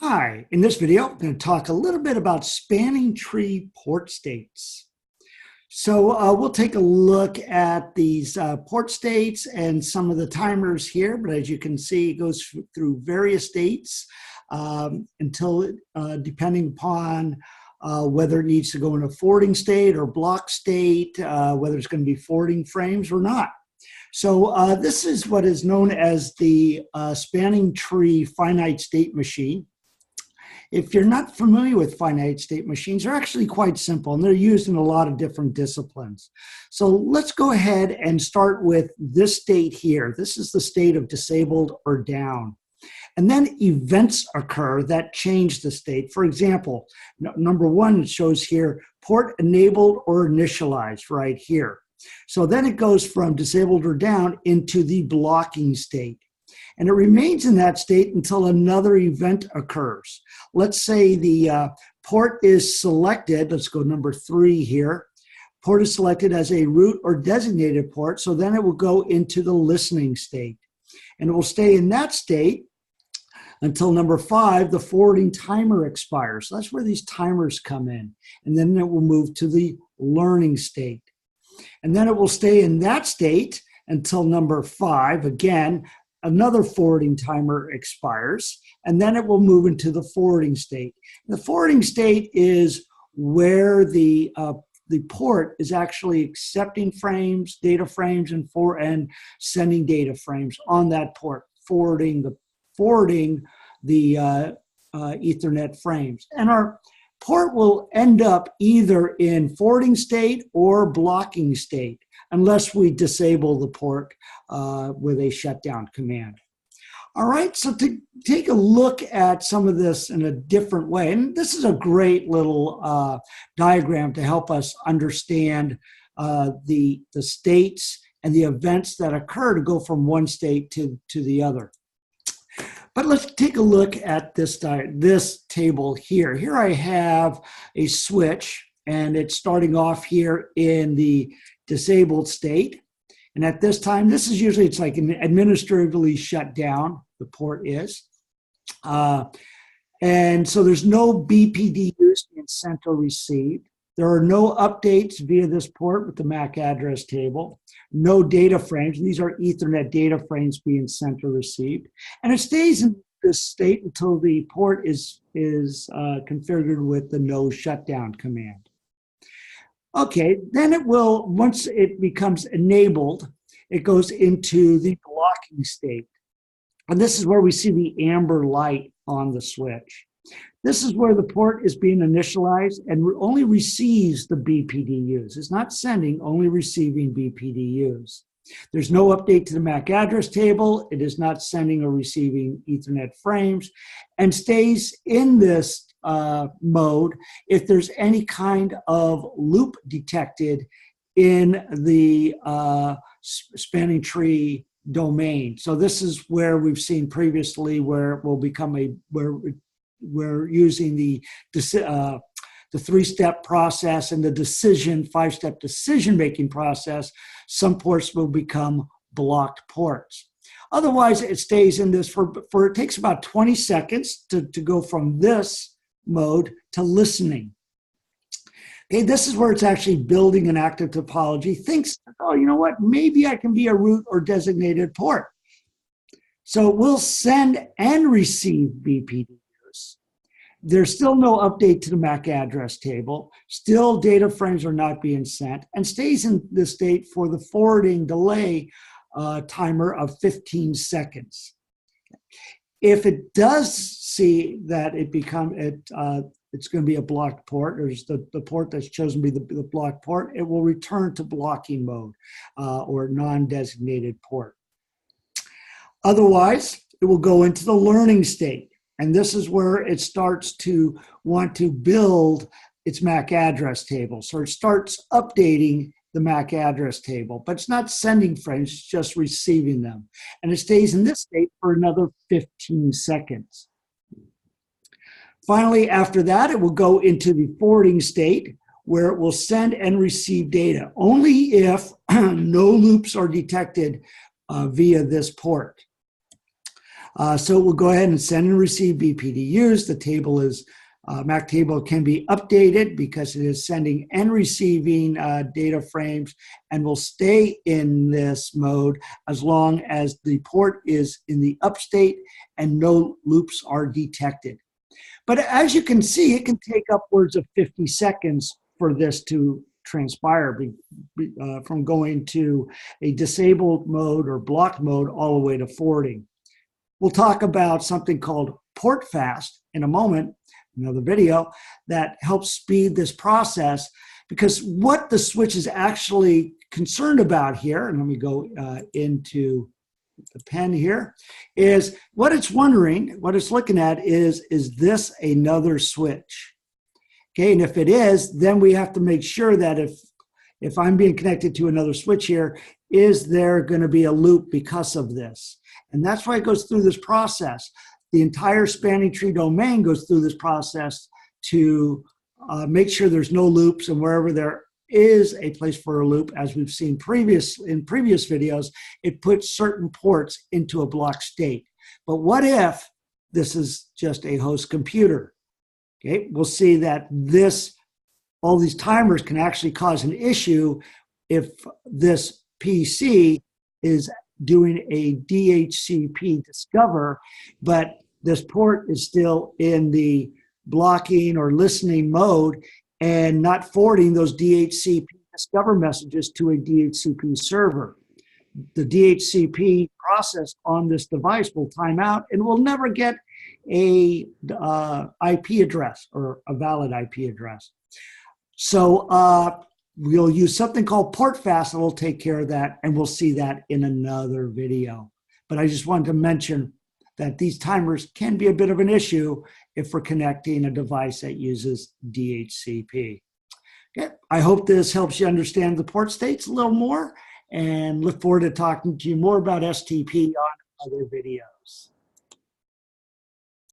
Hi, in this video, I'm going to talk a little bit about spanning tree port states. So we'll take a look at these port states and some of the timers here, but as you can see, it goes through various states until, depending upon whether it needs to go in a forwarding state or block state, whether it's going to be forwarding frames or not. So this is what is known as the spanning tree finite state machine. If you're not familiar with finite state machines, they're actually quite simple and they're used in a lot of different disciplines. So let's go ahead and start with this state here. This is the state of disabled or down. And then events occur that change the state. For example, number one, it shows here port enabled or initialized right here. So then it goes from disabled or down into the blocking state. And it remains in that state until another event occurs. Let's say the port is selected. Let's go number 3 here. Port is selected as a root or designated port, so then it will go into the listening state. And it will stay in that state until number 5, the forwarding timer expires. So that's where these timers come in. And then it will move to the learning state. And then it will stay in that state until number 5, again, another forwarding timer expires, and then it will move into the forwarding state. The forwarding state is where the port is actually accepting frames, data frames, and sending data frames on that port, forwarding the Ethernet frames. And our port will end up either in forwarding state or blocking state, unless we disable the port with a shutdown command. All right, so to take a look at some of this in a different way, and this is a great little diagram to help us understand the states and the events that occur to go from one state to the other. But let's take a look at this table here. Here I have a switch, and it's starting off here in the disabled state. And at this time, this is usually, it's like administratively shut down, the port is. And so there's no BPD use being sent or received. There are no updates via this port with the MAC address table. No data frames. These are Ethernet data frames being sent or received. And it stays in this state until the port is configured with the no shutdown command. Okay, then it will, once it becomes enabled, it goes into the blocking state. And this is where we see the amber light on the switch. This is where the port is being initialized and only receives the BPDUs. It's not sending, only receiving BPDUs. There's no update to the MAC address table. It is not sending or receiving Ethernet frames, and stays in this mode if there's any kind of loop detected in the spanning tree domain. So this is where we've seen previously where it will become where we're using the 3-step process and the 5-step decision-making process. Some ports will become blocked ports. Otherwise, it stays in this for it takes about 20 seconds to go from this mode to listening. Okay, this is where it's actually building an active topology. Thinks, oh, you know what? Maybe I can be a root or designated port. So we'll send and receive BPDUs. There's still no update to the MAC address table. Still, data frames are not being sent, and stays in this state for the forwarding delay timer of 15 seconds. If it does see that it's going to be a blocked port, or the port that's chosen to be the blocked port, it will return to blocking mode or non-designated port. Otherwise, it will go into the learning state. And this is where it starts to want to build its MAC address table. So it starts updating the MAC address table, but it's not sending frames, it's just receiving them. And it stays in this state for another 15 seconds. Finally, after that, it will go into the forwarding state, where it will send and receive data, only if no loops are detected via this port. So we'll go ahead and send and receive BPDUs. The table is MAC table can be updated because it is sending and receiving data frames, and will stay in this mode as long as the port is in the upstate and no loops are detected. But as you can see, it can take upwards of 50 seconds for this to transpire from going to a disabled mode or blocked mode all the way to forwarding. We'll talk about something called port fast in a moment, another video, that helps speed this process, because what the switch is actually concerned about here, and let me go into the pen here, is what it's wondering, what it's looking at is this another switch? Okay, and if it is, then we have to make sure that if I'm being connected to another switch here, is there going to be a loop because of this? And that's why it goes through this process. The entire spanning tree domain goes through this process to make sure there's no loops, and wherever there is a place for a loop, as we've seen in previous videos, it puts certain ports into a block state. But what if this is just a host computer? Okay, we'll see that all these timers can actually cause an issue if this PC is doing a DHCP discover, but this port is still in the blocking or listening mode and not forwarding those DHCP discover messages to a DHCP server. The DHCP process on this device will time out and will never get a IP address or a valid IP address. So we'll use something called port fast that will take care of that, and we'll see that in another video. But I just wanted to mention that these timers can be a bit of an issue if we're connecting a device that uses DHCP. Okay, I hope this helps you understand the port states a little more, and look forward to talking to you more about STP on other videos.